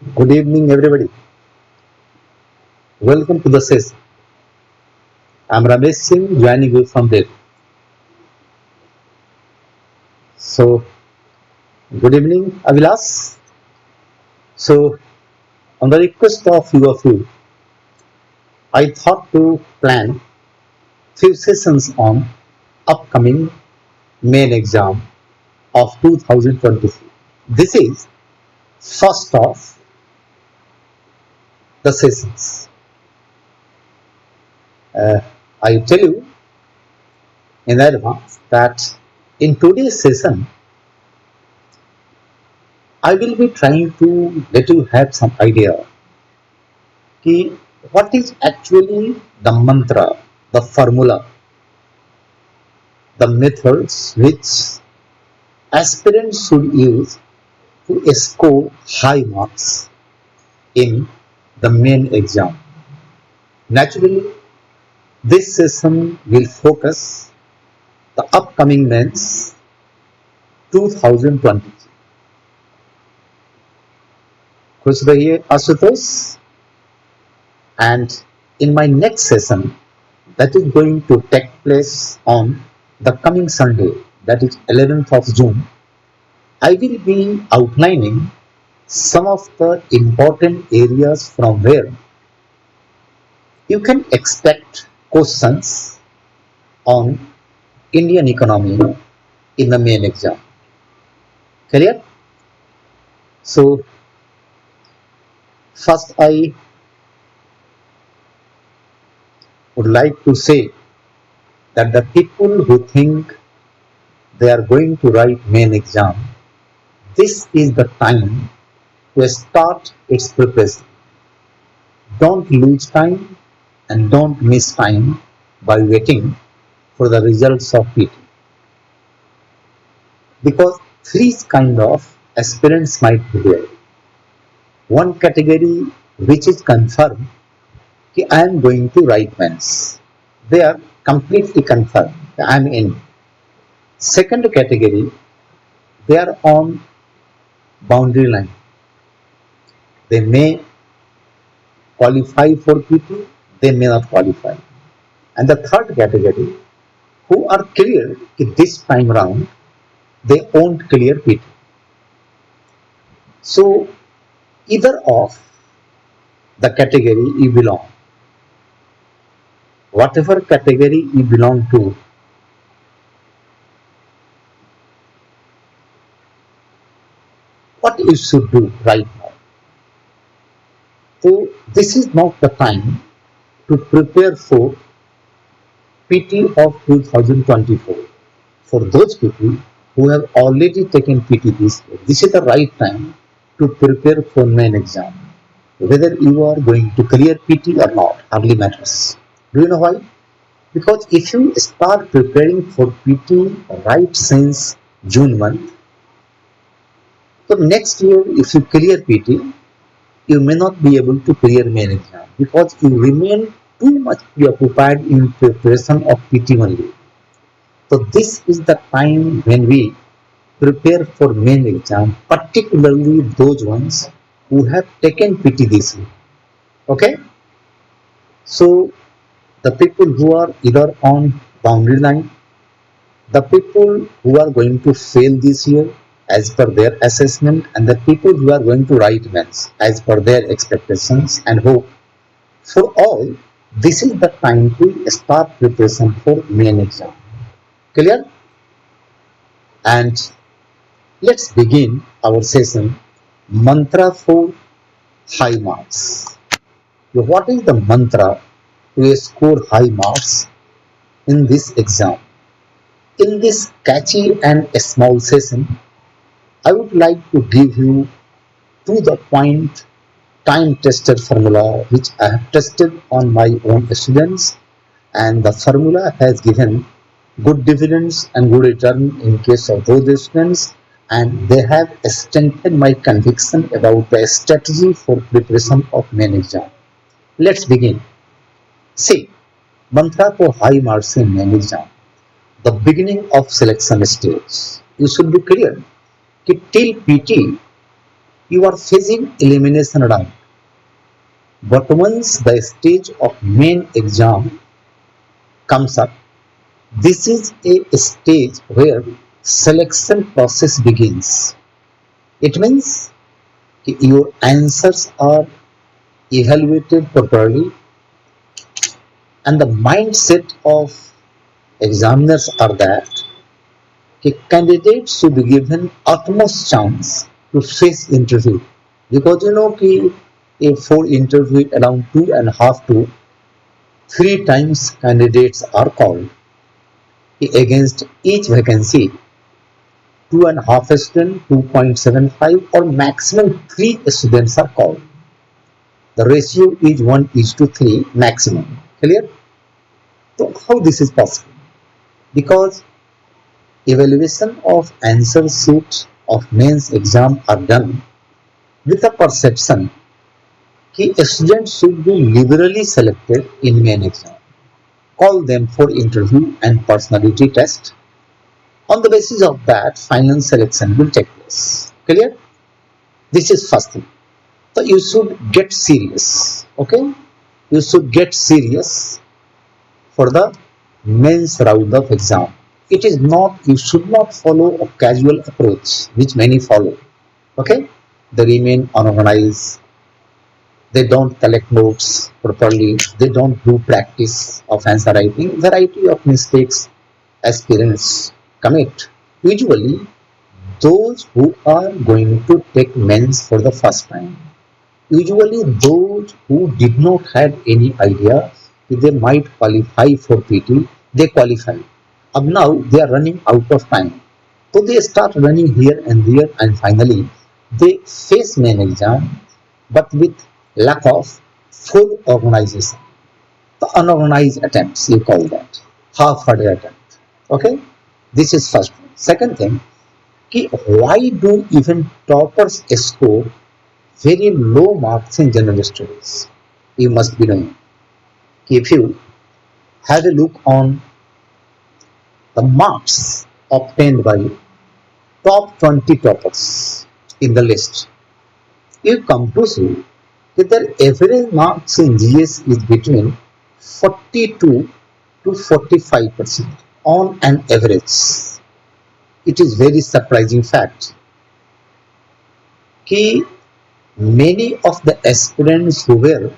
Good evening, everybody. Welcome to the session. I'm Ramesh Singh, joining you from there. So, good evening, Avilas. So, on the request of you, I thought to plan few sessions on upcoming main exam of 2023. This is first of the sessions. Uh, I tell you in advance that in today's session, I will be trying to let you have some idea कि what is actually the mantra, the formula, the methods which aspirants should use to score high marks in the main exam. Naturally, this session will focus the upcoming mains 2020. खुश रहिए Ashutosh. And in my next session, that is going to take place on the coming Sunday, that is 11th of June, I will be outlining some of the important areas from where you can expect questions on Indian economy in the main exam. Clear? So, first I would like to say that the people who think they are going to write main exam, this is the time to start its preparation. Don't lose time and don't miss time by waiting for the results of PT. Because three kind of aspirants might be there. One category which is confirmed कि I am going to write mains. They are completely confirmed. I am in. Second category, they are on boundary line. They may qualify for PT, they may not qualify. And the third category, who are clear that this time round, they won't clear PT. So, either of the category you belong, whatever category you belong to, what you should do right now. So this is not the time to prepare for PT of 2024. For those people who have already taken PT this year, this is the right time to prepare for main exam. Whether you are going to clear PT or not hardly matters. Do you know why? Because if you start preparing for PT right since June month, so next year if you clear PT, you may not be able to clear main exam because you remain too much preoccupied in preparation of PT only. So this is the time when we prepare for main exam, particularly those ones who have taken PT this year. Okay? So the people who are either on boundary line, the people who are going to fail this year as per their assessment, and the people who are going to write mains as per their expectations and hope. For all, this is the time to start preparation for main exam. Clear? And let's begin our session. Mantra for high marks. So what is the mantra to score high marks in this exam? In this catchy and small session, I would like to give you to the point time tested formula which I have tested on my own students, and the formula has given good dividends and good return in case of those students, and they have strengthened my conviction about the strategy for preparation of main exam. Let's begin. See, mantra for high marks in main exam. The beginning of selection stage. You should be clear that till PT you are facing elimination round. But once the stage of main exam comes up, this is a stage where selection process begins. It means your answers are evaluated properly and the mindset of examiners are that candidates should be given utmost chance to face interview because for interview around 2.5 to 3 times candidates are called against each vacancy. 2.5 students, 2.75 or maximum 3 students are called. The ratio is 1:3 maximum. Clear? So how this is possible? Because evaluation of answer sheets of mains exam are done with a perception that students should be liberally selected in main exam. Call them for interview and personality test. On the basis of that, final selection will take place. Clear? This is first thing. So you should get serious. Okay? You should get serious for the mains round of exam. It is not, you should not follow a casual approach which many follow. Okay? They remain unorganized. They don't collect notes properly. They don't do practice of answer writing. Variety of mistakes aspirants commit. Usually, those who are going to take mains for the first time, usually those who did not have any idea that they might qualify for PT, they qualify. Up now, they are running out of time. So they start running here and there and finally they face main exam but with lack of full organization. The unorganized attempts, you call that. Half-hearted attempt. Okay? This is first thing. Second thing, why do even toppers score very low marks in general studies? You must be knowing. If you have a look on the marks obtained by top 20 toppers in the list, you come to see that their average marks in GS is between 42 to 45% on an average. It is very surprising fact that many of the aspirants who were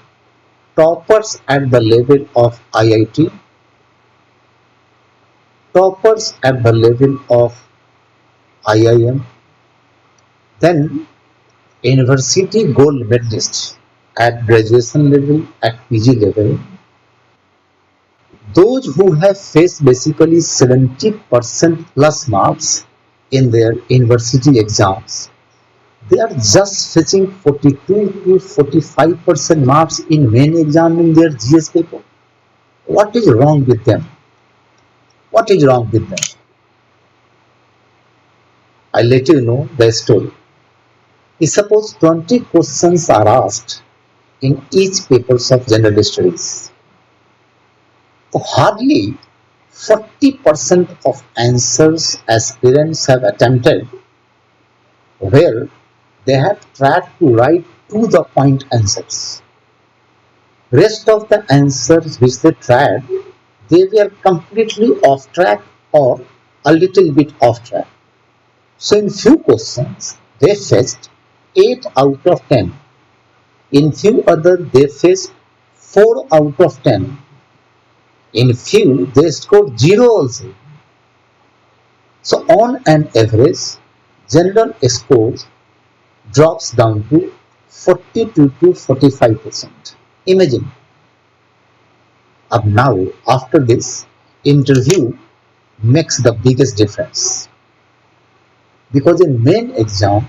toppers at the level of IIT, toppers at the level of IIM, then university gold medalists at graduation level, at PG level, those who have faced basically 70% plus marks in their university exams, they are just fetching 42 to 45% marks in main exam in their GS paper. What is wrong with them? What is wrong with them? I'll let you know the story. Suppose 20 questions are asked in each papers of general studies. Hardly 40% of answers aspirants have attempted where they have tried to write to the point answers. Rest of the answers which they tried, they were completely off track or a little bit off track. So in few questions, they faced 8 out of 10. In few other, they faced 4 out of 10. In few, they scored 0 also. So on an average, general scores drops down to 42 to 45%. Imagine. Now, after this, interview makes the biggest difference. Because in main exam,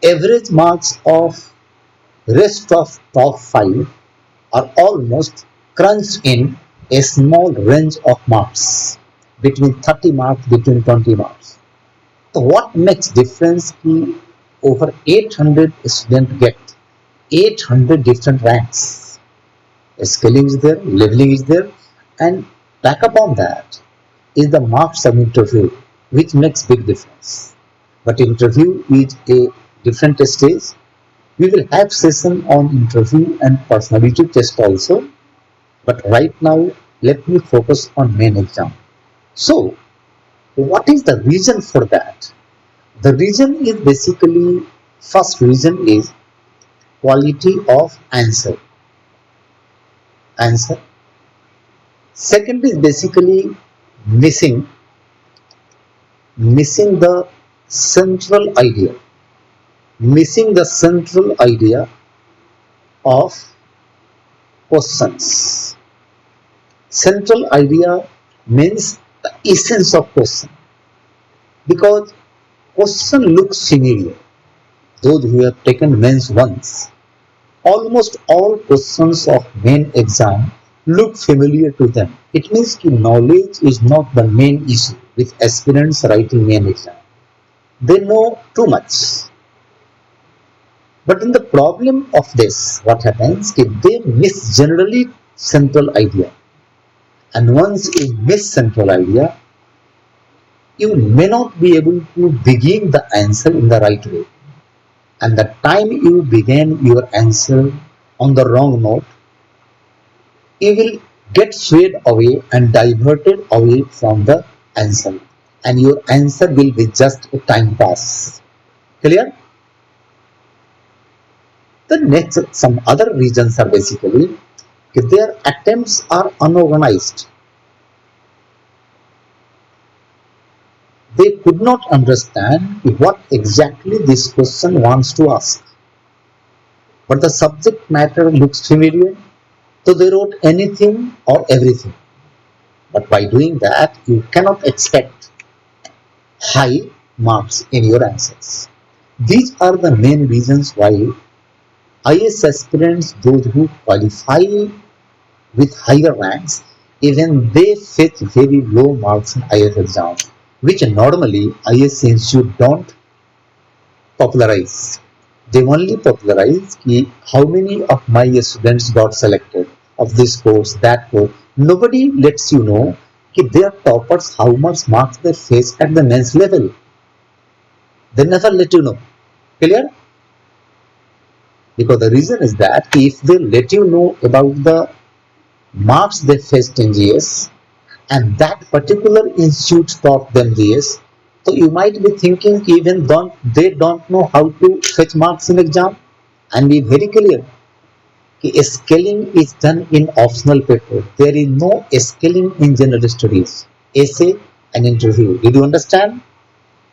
average marks of rest of top 5 are almost crunched in a small range of marks, between 30 marks, between 20 marks. So what makes difference is over 800 students get 800 different ranks. Scaling is there, leveling is there, and back upon that is the marks of interview, which makes big difference. But interview is a different stage. We will have session on interview and personality test also. But right now, let me focus on main exam. So, what is the reason for that? The reason is basically, first reason is quality of answer. Second is basically missing missing the central idea, missing the central idea of questions. Central idea means the essence of question, because question looks familiar. Those who have taken mains once, almost all questions of main exam look familiar to them. It means that knowledge is not the main issue with aspirants writing main exam. They know too much. But in the problem of this, what happens is they miss generally central idea. And once you miss central idea, you may not be able to begin the answer in the right way. And the time you begin your answer on the wrong note, you will get swayed away and diverted away from the answer. And your answer will be just a time pass. Clear? The next, some other reasons are basically their attempts are unorganized. They could not understand what exactly this question wants to ask. But the subject matter looks familiar, so they wrote anything or everything. But by doing that, you cannot expect high marks in your answers. These are the main reasons why IAS aspirants, those who qualify with higher ranks, even they fetch very low marks in IAS exam, which normally IAS institute don't popularize. They only popularize how many of my students got selected of this course, that course. Nobody lets you know that they are toppers, how much marks they face at the mains level. They never let you know. Clear? Because the reason is that if they let you know about the marks they faced in GS and that particular institute taught them GS, so you might be thinking even they don't know how to fetch marks in exam. And be very clear, scaling is done in optional paper. There is no scaling in general studies, essay and interview. Did you understand?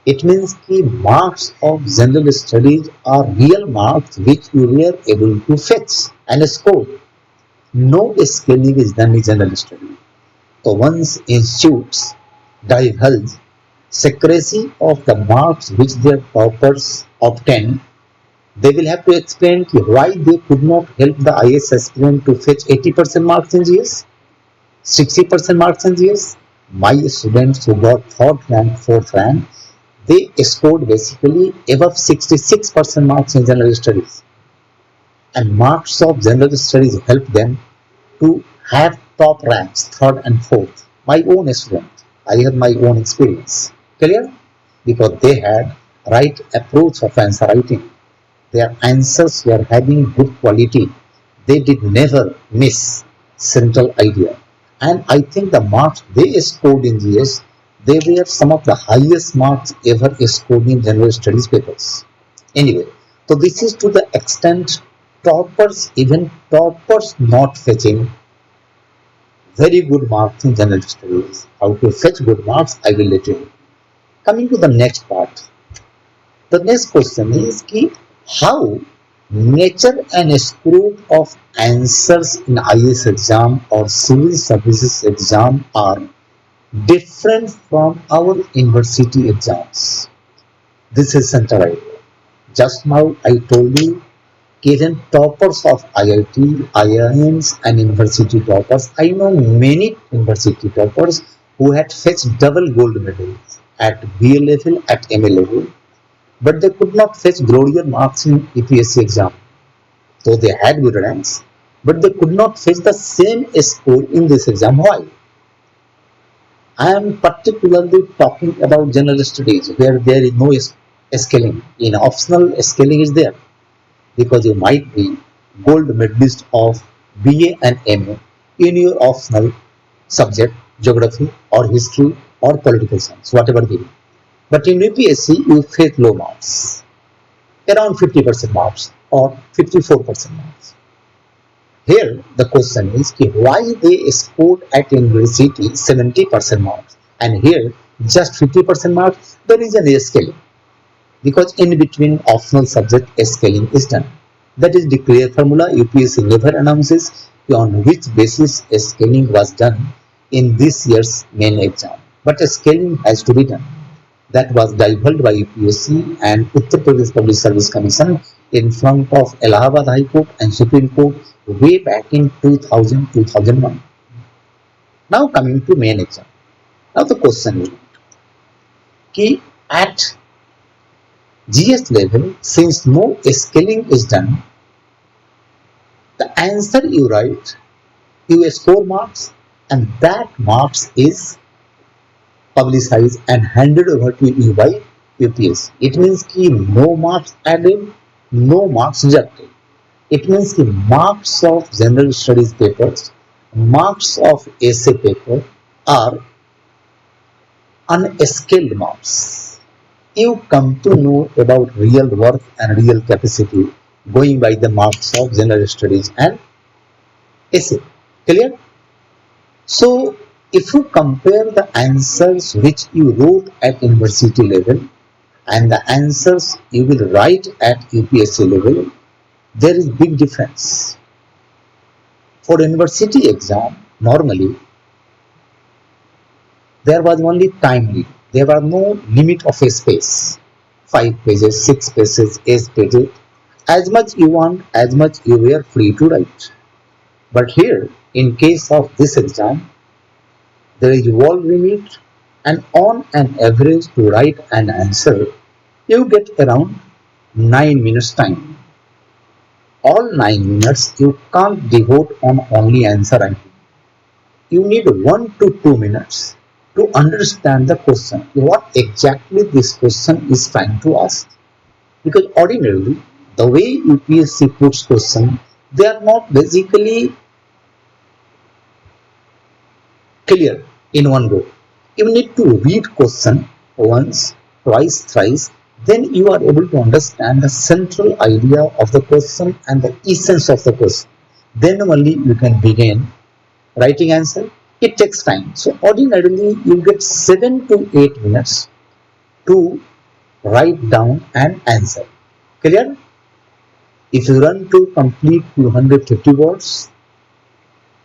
It means the marks of general studies are real marks which you were able to fetch and score. No scaling is done in general studies. So once institutes divulge secrecy of the marks which their toppers obtain, they will have to explain why they could not help the IAS aspirant to fetch 80% marks in GS, 60% marks in GS. My students who got 3rd rank, 4th rank, they scored basically above 66% marks in general studies. And marks of general studies help them to have top ranks, 3rd and 4th. My own student, I have my own experience. Clear? Because they had right approach of answer writing. Their answers were having good quality. They did never miss central idea. And I think the marks they scored in GS, they were some of the highest marks ever scored in general studies papers. Anyway, so this is to the extent toppers, even toppers not fetching very good marks in general studies. How to fetch good marks, I will let you know. Coming to the next part. The next question is how nature and scope of answers in IAS exam or civil services exam are different from our university exams. This is central idea. Just now I told you, even toppers of IIT, IIMs and university toppers, I know many university toppers who had fetched double gold medals at BA level, at MA level, but they could not fetch glorious marks in EPSC exam. So they had good ranks, but they could not fetch the same score in this exam. Why? I am particularly talking about general studies where there is no Scaling. In optional, scaling is there because you might be gold medalist of BA and MA in your optional subject, geography or history or political science, whatever it is. But in UPSC, you face low marks, around 50% marks or 54% marks. Here, the question is why they scored at university 70% marks and here just 50% marks. The reason is scaling because in between optional subject scaling is done. That is the clear formula. UPSC never announces on which basis scaling was done in this year's main exam. But scaling has to be done. That was divulged by UPSC and Uttar Pradesh Public Service Commission in front of Allahabad High Court and Supreme Court way back in 2000-2001. Now coming to main exam. Now the question is at GS level, since no scaling is done, the answer you write, you score marks and that marks is publicized and handed over to you by UPSC. It means कि no marks added, no marks rejected. It means कि marks of general studies papers, marks of essay paper are unscaled marks. You come to know about real worth and real capacity going by the marks of general studies and essay. Clear? So, if you compare the answers which you wrote at university level and the answers you will write at UPSC level, there is big difference. For university exam, normally there was only time limit. There was no limit of a space. 5 pages, 6 pages, 8 pages. As much you want, as much you were free to write. But here, in case of this exam, there is wall limit and on an average to write an answer, you get around 9 minutes time. All 9 minutes you can't devote on only answer writing. You need 1 to 2 minutes to understand the question, what exactly this question is trying to ask. Because ordinarily, the way UPSC puts question, they are not basically clear in one go. You need to read question once, twice, thrice, then you are able to understand the central idea of the question and the essence of the question. Then only you can begin writing answer. It takes time. So ordinarily you get 7 to 8 minutes to write down an answer. Clear? If you run to complete 250 words,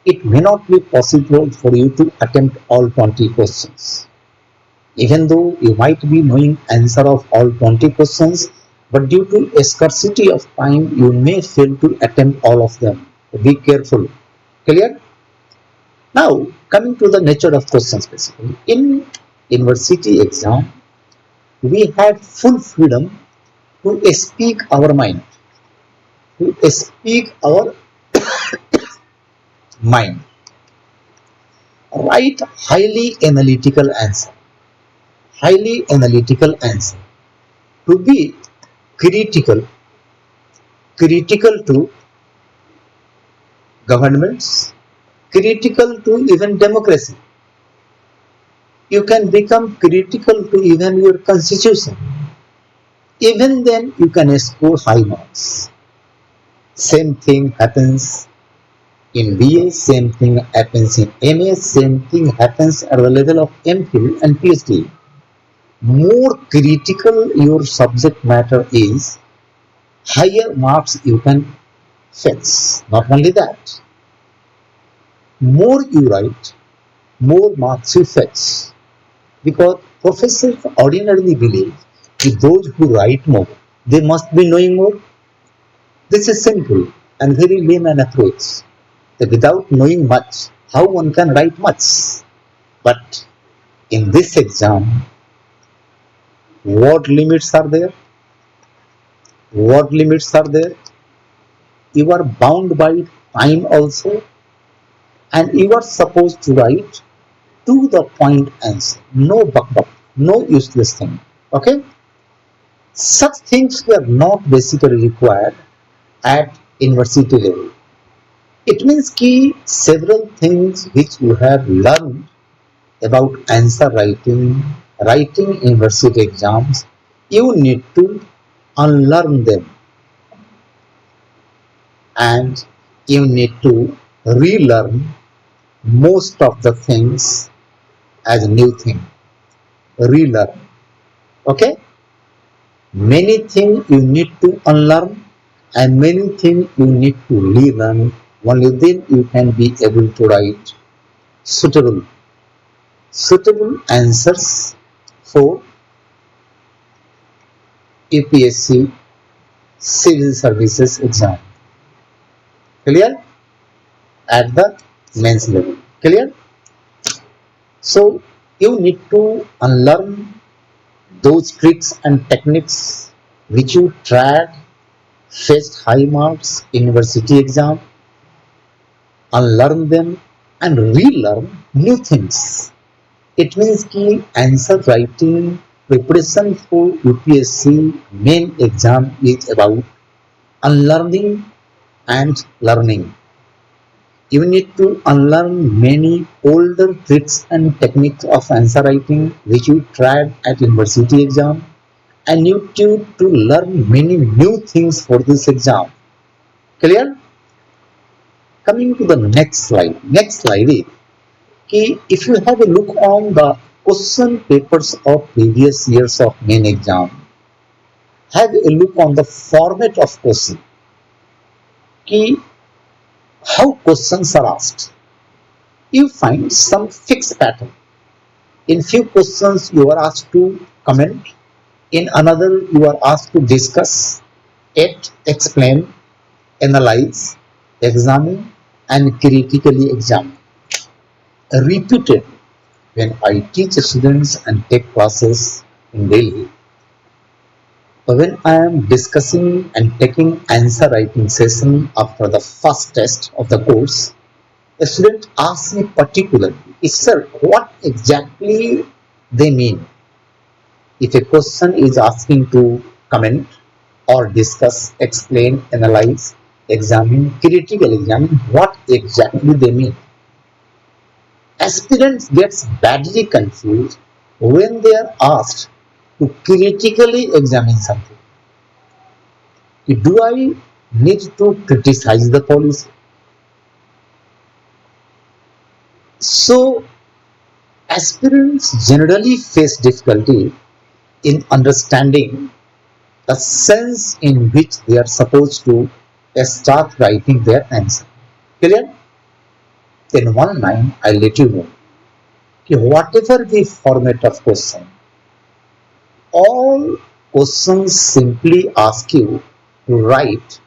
it may not be possible for you to attempt all 20 questions. Even though you might be knowing answer of all 20 questions, but due to a scarcity of time, you may fail to attempt all of them. Be careful. Clear? Now, coming to the nature of questions basically. In university exam, we had full freedom to speak our mind. To speak our mind. Write highly analytical answer. Highly analytical answer. To be critical to governments, critical to even democracy. You can become critical to even your constitution. Even then you can score high marks. Same thing happens in BA, same thing happens in MA, same thing happens at the level of MPhil and PhD. More critical your subject matter is, higher marks you can fetch. Not only that, more you write, more marks you fetch. Because professors ordinarily believe that those who write more, they must be knowing more. This is simple and very layman approach. That without knowing much, how one can write much. But in this exam, word limits are there. Word limits are there. You are bound by time also. And you are supposed to write to the point answer. No buck, no useless thing. Okay? Such things were not basically required at university level. It means key several things which you have learned about answer writing, writing university exams, you need to unlearn them and you need to relearn most of the things as new thing. Relearn. Okay? Many things you need to unlearn and many things you need to relearn. Only then you can be able to write suitable answers for UPSC civil services exam. Clear? At the mains level. Clear? So you need to unlearn those tricks and techniques which you tried, fetched high marks in university exam, unlearn them and relearn new things. It means कि answer writing preparation for UPSC main exam is about unlearning and learning. You need to unlearn many older tricks and techniques of answer writing which you tried at university exam and you need to learn many new things for this exam. Clear? Coming to the next slide. Next slide is if you have a look on the question papers of previous years of main exam, have a look on the format of question. How questions are asked. You find some fixed pattern. In few questions you are asked to comment, in another you are asked to discuss, yet explain, analyze, examine and critically examine. Repeated when I teach students and take classes in Delhi. When I am discussing and taking answer writing session after the first test of the course, a student asks me particularly, sir, what exactly they mean? If a question is asking to comment or discuss, explain, analyze, examine, critically examine, what exactly they mean? Aspirants gets badly confused when they are asked to critically examine something. Do I need to criticize the policy? So, aspirants generally face difficulty in understanding the sense in which they are supposed to start writing their answer. Clear? In one line, I let you know whatever the format of question, all questions simply ask you to write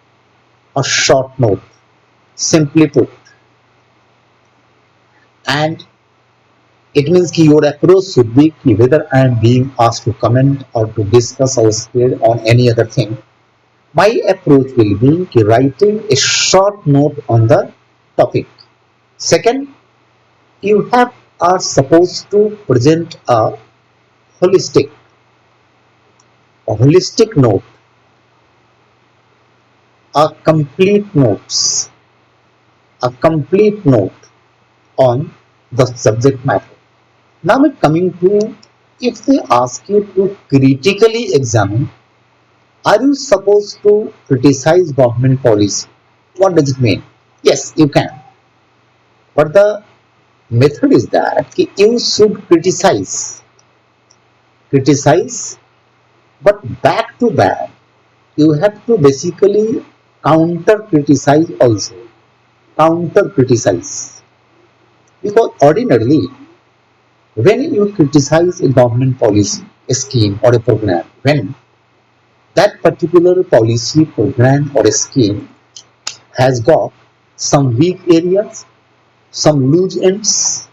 a short note, simply put, and it means that your approach should be whether I am being asked to comment or to discuss or speak on any other thing. My approach will be writing a short note on the topic. Second, you are supposed to present holistic a holistic note, a complete note on the subject matter. Now we're coming to, if they ask you to critically examine, are you supposed to criticize government policy? What does it mean? Yes, you can. But the method is that you should criticize, but back to back, you have to basically counter criticize also. Counter criticize. Because ordinarily, when you criticize a government policy, a scheme or a program, when that particular policy, program or a scheme has got some weak areas, some loose ends,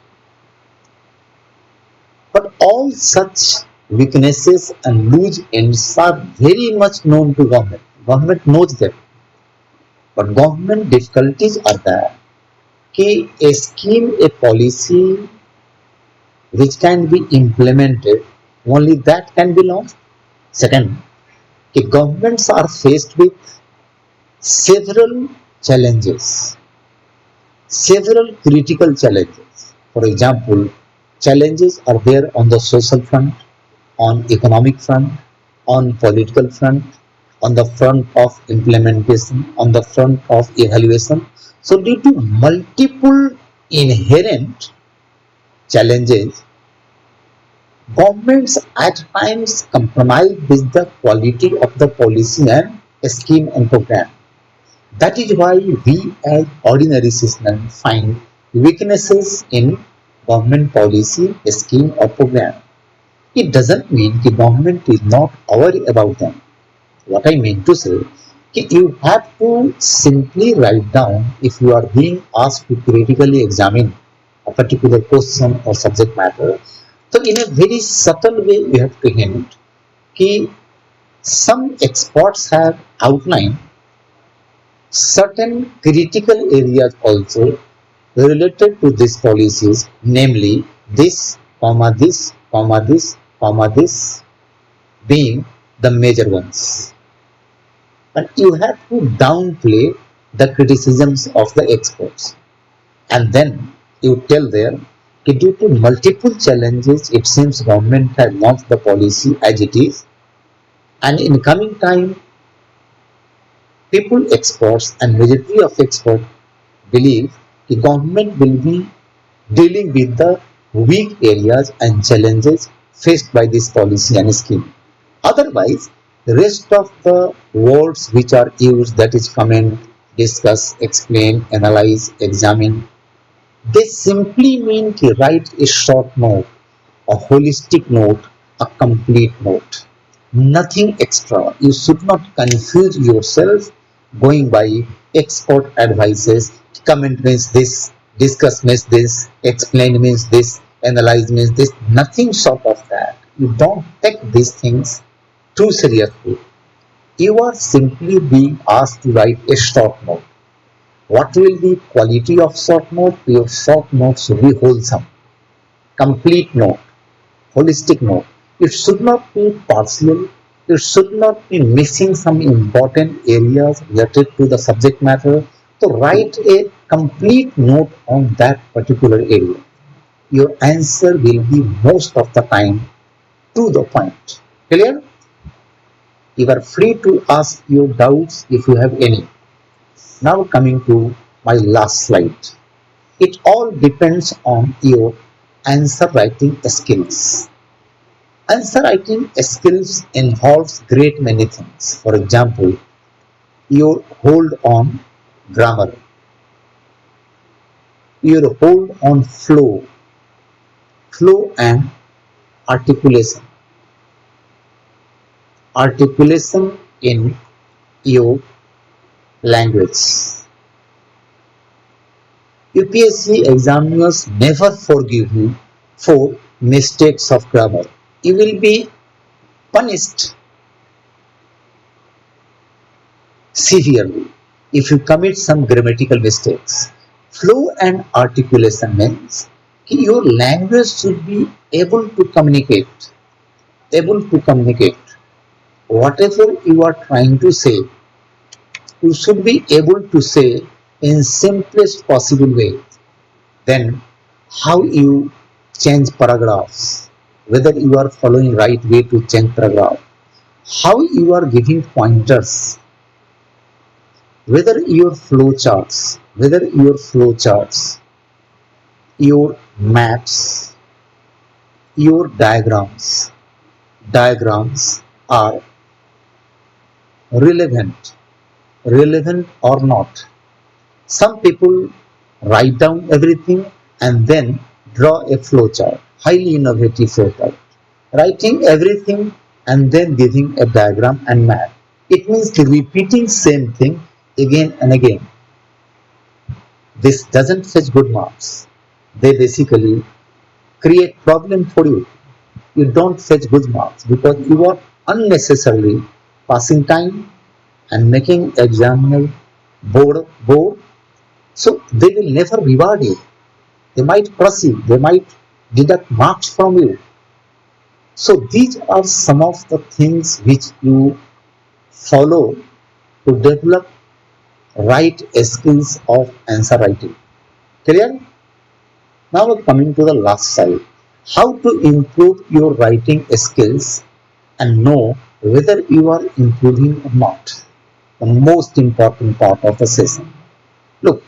but all such weaknesses and loose ends are very much known to government. Government knows them. But government difficulties are that a scheme, a policy which can be implemented, only that can be launched. Second, Governments are faced with several challenges, several critical challenges. For example, challenges are there on the social front, on economic front, on political front, on the front of implementation, on the front of evaluation. So due to multiple inherent challenges, governments at times compromise with the quality of the policy and scheme and program. That is why we as ordinary citizens find weaknesses in government policy, scheme or program. It doesn't mean the government is not aware about them. What I mean to say, you have to simply write down if you are being asked to critically examine a particular question or subject matter. So in a very subtle way, you have to hint कि some experts have outlined certain critical areas also related to these policies, namely this, comma this, comma this, comma this being the major ones. But you have to downplay the criticisms of the experts. And then you tell them that due to multiple challenges, it seems government has launched the policy as it is. And in coming time, people, experts and majority of experts believe the government will be dealing with the weak areas and challenges faced by this policy and scheme. Otherwise, the rest of the words which are used, that is comment, discuss, explain, analyze, examine, they simply mean to write a short note, a holistic note, a complete note. Nothing extra. You should not confuse yourself going by expert advices. Comment means this, discuss means this, explain means this, analyze means this. Nothing short of that. You don't take these things too seriously. You are simply being asked to write a short note. What will be quality of short note? Your short note should be wholesome, complete note, holistic note. It should not be partial. It should not be missing some important areas related to the subject matter. So write a complete note on that particular area. Your answer will be most of the time to the point. Clear? You are free to ask your doubts if you have any. Now coming to my last slide. It all depends on your answer writing skills. Answer writing skills involves great many things. For example, your hold on grammar, your hold on flow and articulation. Articulation in your language. UPSC examiners never forgive you for mistakes of grammar. You will be punished severely if you commit some grammatical mistakes. Flow and articulation means your language should be able to communicate, whatever you are trying to say. You should be able to say in simplest possible way. Then how you change paragraphs, whether you are following right way to change paragraph, how you are giving pointers, whether your flow charts, your maps, your diagrams are relevant or not. Some people write down everything and then draw a flowchart, highly innovative flowchart. Writing everything and then giving a diagram and map. It means repeating same thing again and again. This doesn't fetch good marks. They basically create problem for you. You don't fetch good marks because you are unnecessarily passing time and making examiner bored. So they will never reward you. They might crush you. They might deduct marks from you. So these are some of the things which you follow to develop right skills of answer writing. Clear? Now we're coming to the last side. How to improve your writing skills and know whether you are improving or not. The most important part of the session. Look,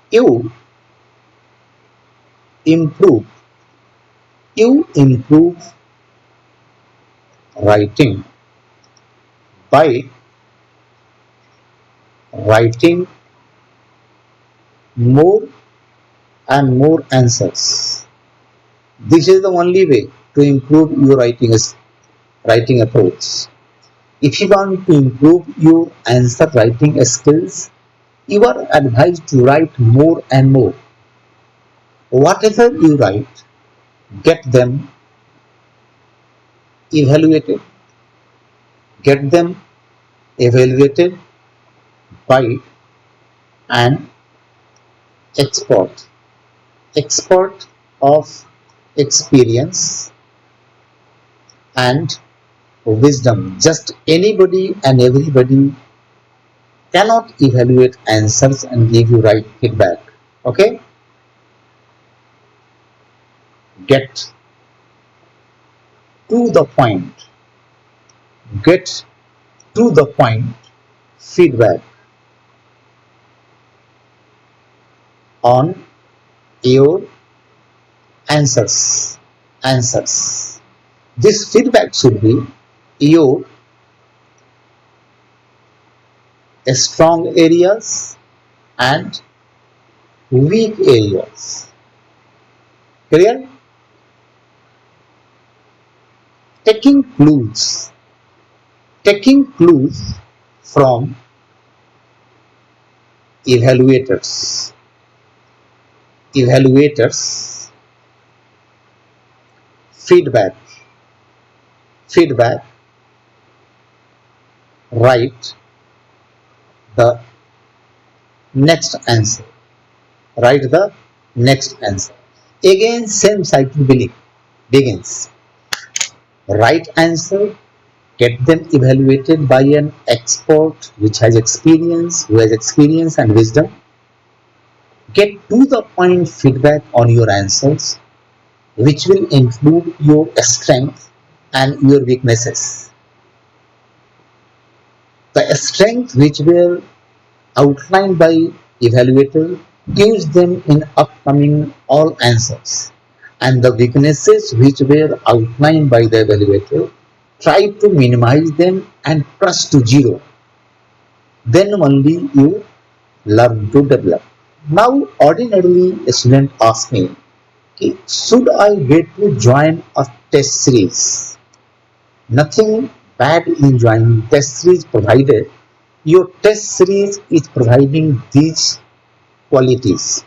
you improve, you improve writing by writing more and more answers. This is the only way to improve your writing approach. If you want to improve your answer writing skills, you are advised to write more and more. Whatever you write, get them evaluated. Get them evaluated by an expert. Expert of experience and wisdom. Just anybody and everybody cannot evaluate answers and give you right feedback. Okay? Get to the point. Get to the point feedback on your answers. Answers. This feedback should be your strong areas and weak areas. Clear? Taking clues. Taking clues from evaluators. Evaluators. Feedback. Feedback. Write the next answer. Write the next answer. Again, same cycle begins. Right answer, get them evaluated by an expert which has experience, who has experience and wisdom. Get to the point feedback on your answers, which will include your strengths and your weaknesses. The strengths which were outlined by evaluator, use them in upcoming all answers. And the weaknesses which were outlined by the evaluator, try to minimize them and crush to zero. Then only you learn to develop. Now, ordinarily, a student asks me, okay, should I get to join a test series? Nothing bad in joining test series provided your test series is providing these qualities.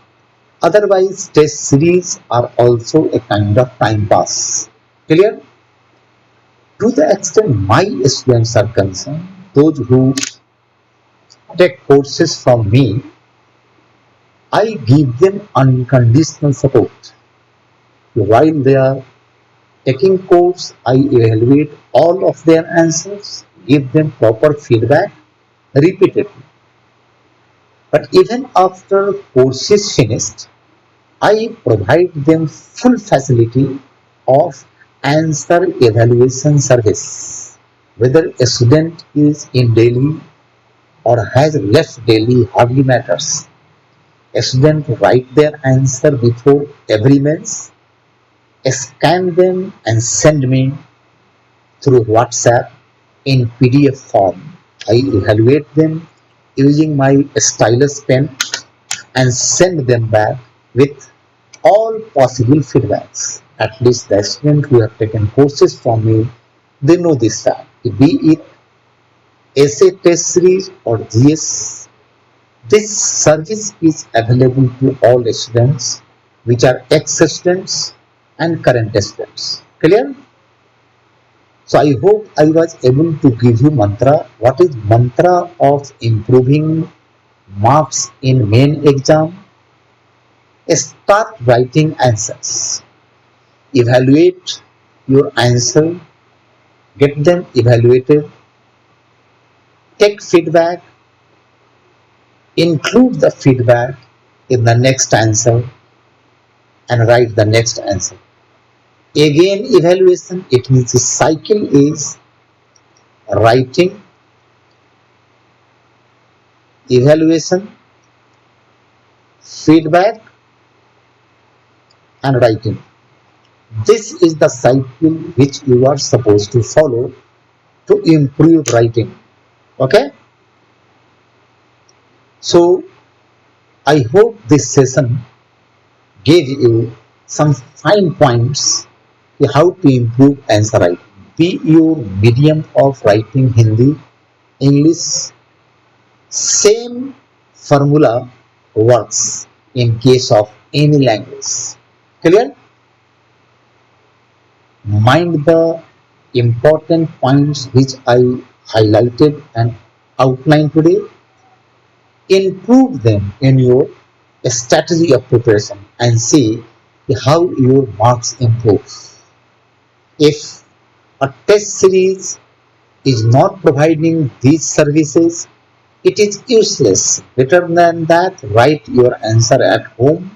Otherwise, test series are also a kind of time pass. Clear? To the extent my students are concerned, those who take courses from me, I give them unconditional support. While they are taking course, I evaluate all of their answers, give them proper feedback repeatedly. But even after course is finished, I provide them full facility of answer evaluation service. Whether a student is in Delhi or has left Delhi hardly matters. A student write their answer before every means, scan them and send me through WhatsApp in PDF form. I evaluate them using my stylus pen and send them back with all possible feedbacks. At least the students who have taken courses from me, they know this fact. Be it essay test series or GS, this service is available to all students which are ex-students and current students. Clear? So I hope I was able to give you mantra. What is mantra of improving marks in main exam? Start writing answers. Evaluate your answer. Get them evaluated Take feedback, include the feedback in the next answer and write the next answer. Again, evaluation, it means the cycle is writing, evaluation, feedback, and writing. This is the cycle which you are supposed to follow to improve writing. Okay? So, I hope this session gave you some fine points to how to improve answer writing. Be your medium of writing Hindi, English, same formula works in case of any language. Clear? Mind the important points which I highlighted and outlined today. Improve them in your strategy of preparation and see how your marks improve. If a test series is not providing these services, it is useless. Better than that, write your answer at home.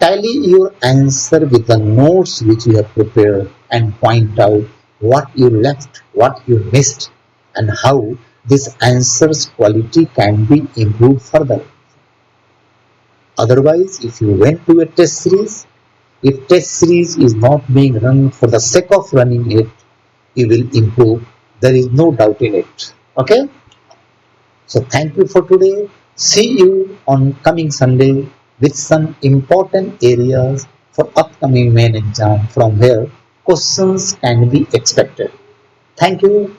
Tally your answer with the notes which you have prepared and point out what you left, what you missed, and how this answer's quality can be improved further. Otherwise, if you went to a test series, if test series is not being run for the sake of running it, you will improve. There is no doubt in it. Okay? So thank you for today. See you on coming Sunday with some important areas for upcoming main exam from where questions can be expected. Thank you.